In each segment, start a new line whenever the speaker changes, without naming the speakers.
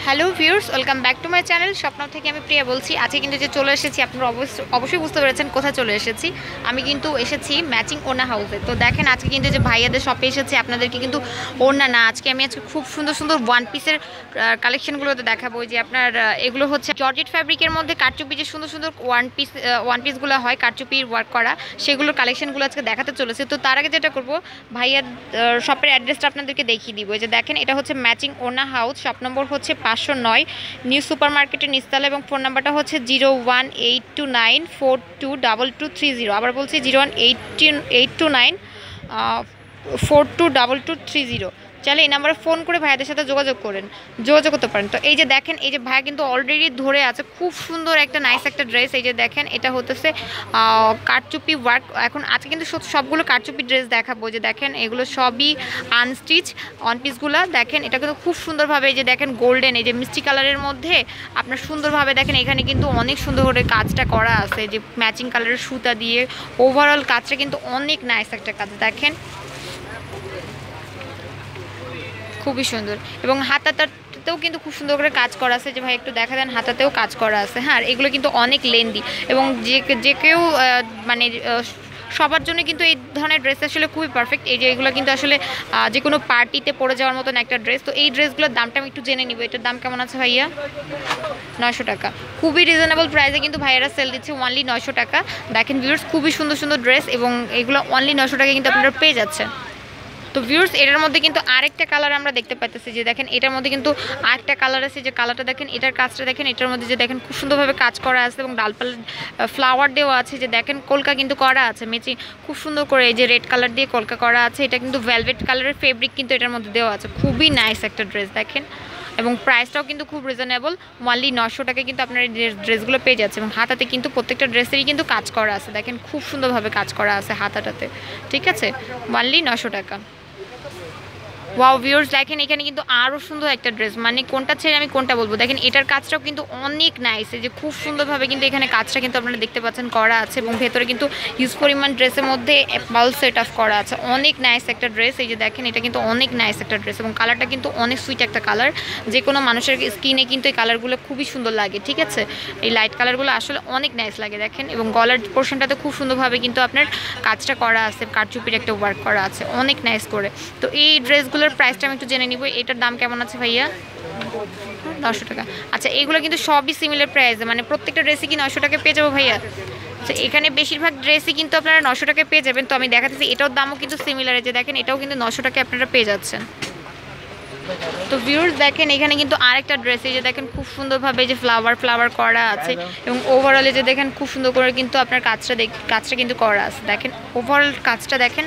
Hello viewers, welcome back to my channel. স্বপ্ন থেকে আমি প্রিয়া বলছি। আজকে কিন্তু যে চলে এসেছি, আপনারা অবশ্যই বুঝতে পেরেছেন কোথায় চলে এসেছি। আমি কিন্তু এসেছি ম্যাচিং ওড়না হাউসে। তো দেখেন আজকে কিন্তু যে ভাইয়াদের শপে এসেছি, আপনাদেরকে কিন্তু ওড়না না, আজকে খুব সুন্দর সুন্দর ওয়ান পিসের কালেকশনগুলোতে দেখাবো। যে আপনার এগুলো হচ্ছে জর্জেট ফ্যাব্রিকের মধ্যে কারচুপি, যে সুন্দর সুন্দর ওয়ান পিসগুলো হয় কারচুপির ওয়ার্ক করা, সেগুলোর কালেকশনগুলো আজকে দেখাতে চলেছে। তো তার আগে যেটা করবো, ভাইয়ার শপের অ্যাড্রেসটা আপনাদেরকে দেখিয়ে দিব। যে দেখেন, এটা হচ্ছে ম্যাচিং ওড়না হাউস, শপ নম্বর হচ্ছে 509, নিউ সুপার মার্কেটের নিচতলা, এবং ফোন নাম্বারটা হচ্ছে 0182942230। আবার বলছি 0182942230। চাইলে এই নাম্বারে ফোন করে ভাইয়াদের সাথে যোগাযোগ করতে পারেন। তো এই যে দেখেন, এই যে ভাইয়া কিন্তু অলরেডি ধরে আছে খুব সুন্দর একটা নাইস একটা ড্রেস। এই যে দেখেন, এটা হতেছে কারচুপি ওয়ার্ক। এখন আজকে কিন্তু সবগুলো কারচুপি ড্রেস দেখাবো। যে দেখেন, এগুলো সবই আনস্টিচ ওয়ান পিসগুলো। দেখেন, এটা কিন্তু খুব সুন্দরভাবে, এই যে দেখেন গোল্ডেন, এই যে মিষ্টি কালারের মধ্যে আপনার সুন্দরভাবে দেখেন, এখানে কিন্তু অনেক সুন্দর করে কাজটা করা আছে, যে ম্যাচিং কালারের সুতা দিয়ে। ওভারঅল কাজটা কিন্তু অনেক নাইস একটা কাজ। দেখেন খুবই সুন্দর, এবং হাতাতেও কিন্তু খুব সুন্দর করে কাজ করা আছে। যে ভাই একটু দেখা দেন, হাতাতেও কাজ করা আছে। হ্যাঁ, এগুলো কিন্তু অনেক লেন্দি, এবং যে কেউ মানে সবার জন্য কিন্তু এই ধরনের ড্রেস আসলে খুবই পারফেক্ট। এই যে এগুলো কিন্তু আসলে যে কোনো পার্টিতে পরে যাওয়ার মতন একটা ড্রেস। তো এই ড্রেসগুলোর দামটা আমি একটু জেনে নিব। এটার দাম কেমন আছে ভাইয়া? 900 টাকা। খুবই রিজনেবল প্রাইসে কিন্তু ভাইয়ারা সেল দিচ্ছে, অনলি 900 টাকা। দেখেন ভিউয়ার্স, খুবই সুন্দর সুন্দর ড্রেস, এবং এগুলো অনলি 900 টাকা কিন্তু আপনারা পেয়ে যাচ্ছেন। তো ভিউয়ার্স, এটার মধ্যে কিন্তু আরেকটা কালার আমরা দেখতে পাইতেছি। যে দেখেন, এটার মধ্যে কিন্তু আরেকটা কালার আছে। যে কালারটা দেখেন, এটার কাজটা দেখেন, এটার মধ্যে যে দেখেন খুব সুন্দরভাবে কাজ করা আছে, এবং ডালপালা ফ্লাওয়ার দেওয়া আছে। যে দেখেন, কলকা কিন্তু করা আছে মেচি খুব সুন্দর করে, এই যে রেড কালার দিয়ে কলকা করা আছে। এটা কিন্তু ভেলভেট কালারের ফেব্রিক কিন্তু এটার মধ্যে দেওয়া আছে। খুবই নাইস একটা ড্রেস দেখেন, এবং প্রাইসটাও কিন্তু খুব রিজনেবল, অনলি 900 টাকায় কিন্তু আপনার এই ড্রেসগুলো পেয়ে যাচ্ছে। এবং হাতাতে কিন্তু প্রত্যেকটা ড্রেসেরই কিন্তু কাজ করা আছে। দেখেন খুব সুন্দরভাবে কাজ করা আছে হাতাটাতে, ঠিক আছে, অনলি 900 টাকা। ওয়াও ভিউয়ার্স, দেখেন এখানে কিন্তু আরও সুন্দর একটা ড্রেস, মানে কোনটা ছেড়ে আমি কোনটা বলবো। দেখেন, এটার কাজটাও কিন্তু অনেক নাইস, যে খুব সুন্দরভাবে কিন্তু এখানে কাজটা কিন্তু আপনারা দেখতে পাচ্ছেন করা আছে, এবং ভেতরে কিন্তু হিউজ পরিমাণ ড্রেসের মধ্যে পাল সেট অফ করা আছে। অনেক নাইস একটা ড্রেস। এই যে দেখেন, এটা কিন্তু অনেক নাইস একটা ড্রেস, এবং কালারটা কিন্তু অনেক সুইট একটা কালার। যে কোনো মানুষের স্কিনে কিন্তু এই কালারগুলো খুবই সুন্দর লাগে, ঠিক আছে। এই লাইট কালারগুলো আসলে অনেক নাইস লাগে দেখেন, এবং গলার পোর্শনটাতে খুব সুন্দরভাবে কিন্তু আপনার কাজটা করা আছে, কারচুপির একটা ওয়ার্ক করা আছে, অনেক নাইস করে। তো এই ড্রেসগুলো প্রাইসটা আমি একটু জেনে নিব। এটার দাম কেমন আছে ভাইয়া? 900 টাকা। আচ্ছা, এগুলো কিন্তু সবই সিমিলার প্রাইসে, মানে প্রত্যেকটা ড্রেসই কি 900 টাকায় পেয়ে যাবো ভাইয়া? আচ্ছা, এখানে বেশিরভাগ ড্রেসই কিন্তু আপনারা 900 টাকায় পেয়ে যাবেন। তো আমি দেখাচ্ছি, এটার দামও কিন্তু সিমিলার। যে দেখেন, এটাও কিন্তু 900 টাকায় আপনারা পেয়ে যাচ্ছেন। তো ভিউয়ার্স, দেখেন এখানে কিন্তু আরেকটা ড্রেস, এই যে দেখেন খুব সুন্দরভাবে যে ফ্লাওয়ার করা আছে, এবং ওভারঅলে যে দেখেন খুব সুন্দর করে কিন্তু আপনার কাজটা কিন্তু করা আছে। দেখেন ওভারঅল কাজটা দেখেন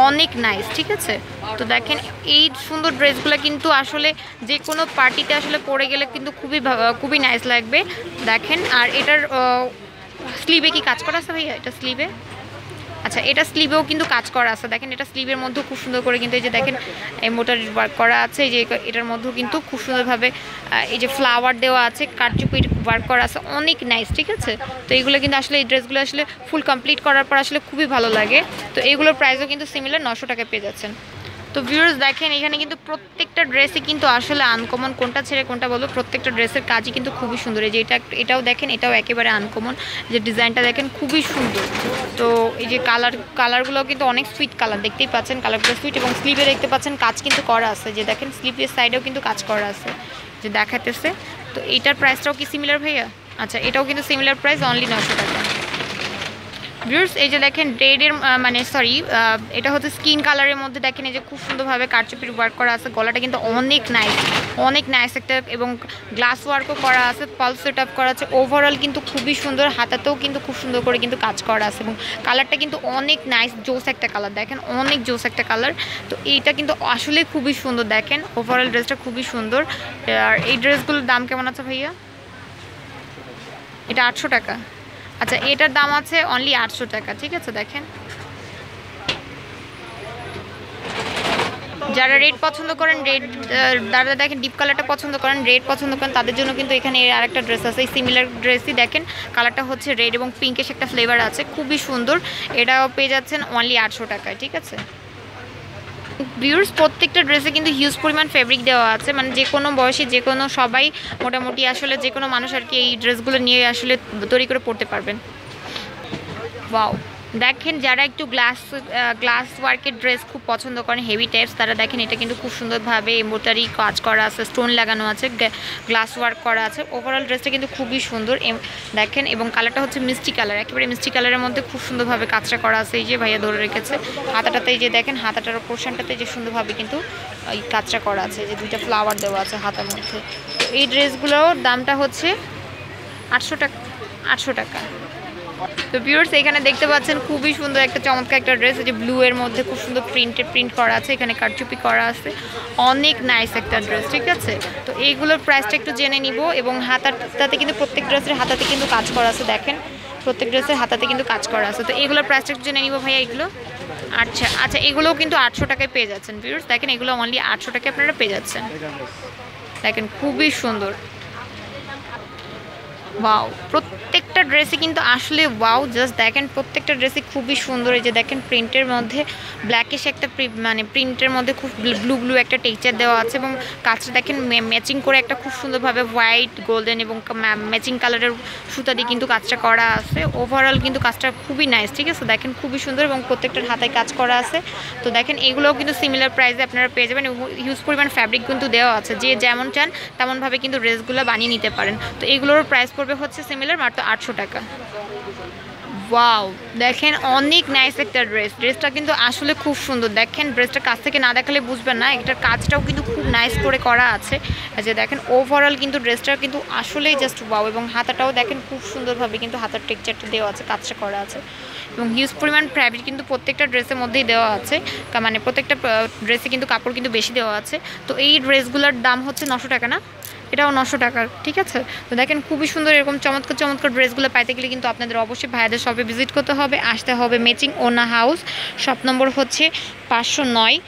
অনেক নাইস, ঠিক আছে। তো দেখেন, এই সুন্দর ড্রেসগুলো কিন্তু আসলে যে কোনো পার্টিতে আসলে পরে গেলে কিন্তু খুবই নাইস লাগবে। দেখেন, আর এটার স্লিভে কি কাজ করা আছে ভাইয়া? এটা স্লিভে, আচ্ছা, এটা স্লিভেও কিন্তু কাজ করা আছে। দেখেন, এটা স্লিভের মধ্যেও খুব সুন্দর করে কিন্তু এই যে দেখেন মোটার ওয়ার্ক করা আছে। এই যে এটার মধ্যেও কিন্তু খুব সুন্দরভাবে এই যে ফ্লাওয়ার দেওয়া আছে, কারচুপির ওয়ার্ক করা আছে, অনেক নাইস, ঠিক আছে। তো এইগুলো কিন্তু আসলে এই ড্রেসগুলো আসলে ফুল কমপ্লিট করার পর আসলে খুবই ভালো লাগে। তো এইগুলোর প্রাইসও কিন্তু সিমিলার, 900 টাকায় পেয়ে যাচ্ছেন। তো ভিউয়ার্স, দেখেন এখানে কিন্তু প্রত্যেকটা ড্রেসই কিন্তু আসলে আনকমন, কোনটা ছেড়ে কোনটা বলবো, প্রত্যেকটা ড্রেসের কাজই কিন্তু খুবই সুন্দর। এই যে এটাও দেখেন, এটাও একেবারে আনকমন, যে ডিজাইনটা দেখেন খুবই সুন্দর। তো এই যে কালারগুলো কিন্তু অনেক সুইট কালার, দেখতেই পাচ্ছেন কালারগুলো সুইট, এবং স্লিভে দেখতে পাচ্ছেন কাজ কিন্তু করা আছে। যে দেখেন, স্লিভের সাইডেও কিন্তু কাজ করা আছে, যে দেখাতেছে। তো এইটার প্রাইসটাও কি সিমিলার ভাইয়া? আচ্ছা, এটাও কিন্তু সিমিলার প্রাইস, অনলি 900 টাকা। ভিউয়ার্স, এই যে দেখেন রেডের এটা হচ্ছে স্কিন কালারের মধ্যে। দেখেন, এই যে খুব সুন্দরভাবে কারচুপির ওয়ার্ক করা আছে, গলাটা কিন্তু অনেক নাইস একটা, এবং গ্লাস ওয়ার্কও করা আছে, পালস সেট আপ করা আছে। ওভারঅল কিন্তু খুবই সুন্দর, হাতাতেও কিন্তু খুব সুন্দর করে কিন্তু কাজ করা আছে, এবং কালারটা কিন্তু অনেক নাইস, জোস একটা কালার। দেখেন, অনেক জোস একটা কালার। তো এইটা কিন্তু আসলে খুবই সুন্দর। দেখেন ওভারঅল ড্রেসটা খুবই সুন্দর। আর এই ড্রেসগুলোর দাম কেমন আছে ভাইয়া? এটা 800 টাকা। আচ্ছা, এটার দাম আছে অনলি 800 টাকা, ঠিক আছে। দেখেন, যারা রেড পছন্দ করেন, যারা দেখেন ডিপ কালারটা পছন্দ করেন, রেড পছন্দ করেন, তাদের জন্য কিন্তু এখানে আরেকটা ড্রেস আছে, এই সিমিলার ড্রেসই। দেখেন, কালারটা হচ্ছে রেড এবং পিঙ্কের একটা ফ্লেভার আছে, খুবই সুন্দর। এটাও পেয়ে যাচ্ছেন অনলি 800 টাকায়, ঠিক আছে। ভিউয়ার্স প্রত্যেকটা ড্রেসে কিন্তু হিউজ পরিমাণ ফেব্রিক দেওয়া আছে, মানে যে কোনো বয়সী যে কোনো সবাই মোটামুটি আসলে যে কোনো মানুষ আর কি এই ড্রেসগুলো নিয়ে আসলে তৈরি করে পড়তে পারবেন। ওয়াও, দেখেন যারা একটু গ্লাস ওয়ার্কের ড্রেস খুব পছন্দ করেন হেভি টাইপস, তারা দেখেন এটা কিন্তু খুব সুন্দরভাবে এমব্রয়ডারি কাজ করা আছে, স্টোন লাগানো আছে, গ্লাস ওয়ার্ক করা আছে। ওভারঅল ড্রেসটা কিন্তু খুবই সুন্দর দেখেন, এবং কালারটা হচ্ছে মিষ্টি কালার, একেবারে মিষ্টি কালারের মধ্যে খুব সুন্দরভাবে কাজটা করা আছে। এই যে ভাইয়া ধরে রেখেছে হাতাটাতে, এই যে দেখেন হাতাটার পোর্শনটাতে যে সুন্দরভাবে কিন্তু এই কাজটা করা আছে, যে দুইটা ফ্লাওয়ার দেওয়া আছে হাতার মধ্যে। তো এই ড্রেসগুলোর দামটা হচ্ছে 800 টাকা। 800 টাকা। তো ভিউয়ার্স এখানে দেখতে পাচ্ছেন খুবই সুন্দর একটা চমৎকার একটা ড্রেস, যে ব্লু এর মধ্যে খুব সুন্দর প্রিন্ট করা আছে, এখানে কারচুপি করা আছে, অনেক নাইস একটা ড্রেস। ঠিক আছে, তো এইগুলোর প্রাইসটা একটু জেনে নিব। এবং হাতাতে কিন্তু প্রত্যেক ড্রেসের হাতাতে কিন্তু কাজ করা আছে, দেখেন প্রত্যেক ড্রেসের হাতাতে কিন্তু কাজ করা আছে। তো এইগুলোর প্রাইসটা একটু জেনে নিব ভাইয়া। এগুলো আচ্ছা এগুলোও কিন্তু 800 টাকায় পেয়ে যাচ্ছেন ভিউয়ার্স, দেখেন এগুলো অনলি 800 টাকায় আপনারা পেয়ে যাচ্ছেন। দেখেন খুবই সুন্দর। ওয়াও, প্রত্যেকটা ড্রেসই কিন্তু আসলে ওয়াও, জাস্ট দেখেন প্রত্যেকটা ড্রেসই খুবই সুন্দর। এই যে দেখেন প্রিন্টের মধ্যে ব্ল্যাকিশ একটা মানে প্রিন্টের মধ্যে খুব ব্লু একটা টেক্সচার দেওয়া আছে, এবং কাজটা দেখেন ম্যাচিং করে একটা খুব সুন্দরভাবে হোয়াইট গোল্ডেন এবং ম্যাচিং কালারের সুতা দিয়ে কিন্তু কাজটা করা আছে। ওভারঅল কিন্তু কাজটা খুবই নাইস। ঠিক আছে, দেখেন খুবই সুন্দর এবং প্রত্যেকটার হাতায় কাজ করা আছে। তো দেখেন এগুলোও কিন্তু সিমিলার প্রাইসে আপনারা পেয়ে যাবেন, এবং হিউজ পরিমাণ ফ্যাব্রিক কিন্তু দেওয়া আছে, যে যেমন চান তেমনভাবে কিন্তু ড্রেসগুলো বানিয়ে নিতে পারেন। তো এগুলোর প্রাইস হচ্ছে সিমিলার মাত্র 800 টাকা। ওয়াও, দেখেন অনেক নাইস একটা ড্রেসটা কিন্তু আসলে খুব সুন্দর। দেখেন ড্রেসটা কাছ থেকে না দেখালে বুঝবেন না, এটার কাজটাও কিন্তু খুব নাইস করে করা আছে। যে দেখেন ওভারঅল কিন্তু ড্রেসটা কিন্তু আসলেই জাস্ট ওয়াও, এবং হাতাটাও দেখেন খুব সুন্দরভাবে কিন্তু হাতার টেক্সচারটা দেওয়া আছে, কাজটা করা আছে, এবং হিউজ পরিমাণ ফ্যাব্রিক কিন্তু প্রত্যেকটা ড্রেসের মধ্যেই দেওয়া আছে, মানে প্রত্যেকটা ড্রেসে কিন্তু কাপড় কিন্তু বেশি দেওয়া আছে। তো এই ড্রেসগুলোর দাম হচ্ছে 900 টাকা না, এটাও 900 টাকার। ঠিক আছে, তো দেখেন খুবই সুন্দর এরকম চমৎকার ড্রেসগুলো পাইতে গেলে কিন্তু আপনাদের অবশ্যই ভাইয়াদের শপে ভিজিট করতে হবে, আসতে হবে ম্যাচিং ওনা হাউস। শপ নম্বর হচ্ছে 509,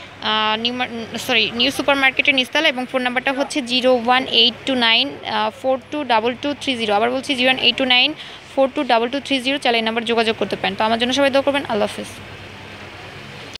নিউ সুপার মার্কেটের নিচতলা, এবং ফোন নাম্বারটা হচ্ছে 01829 422230। আবার বলছি 01829 422230, চাইলে এই নাম্বার যোগাযোগ করতে পারেন। তো আমার জন্য সবাই দোয়া করবেন। আল্লাহ হাফেজ।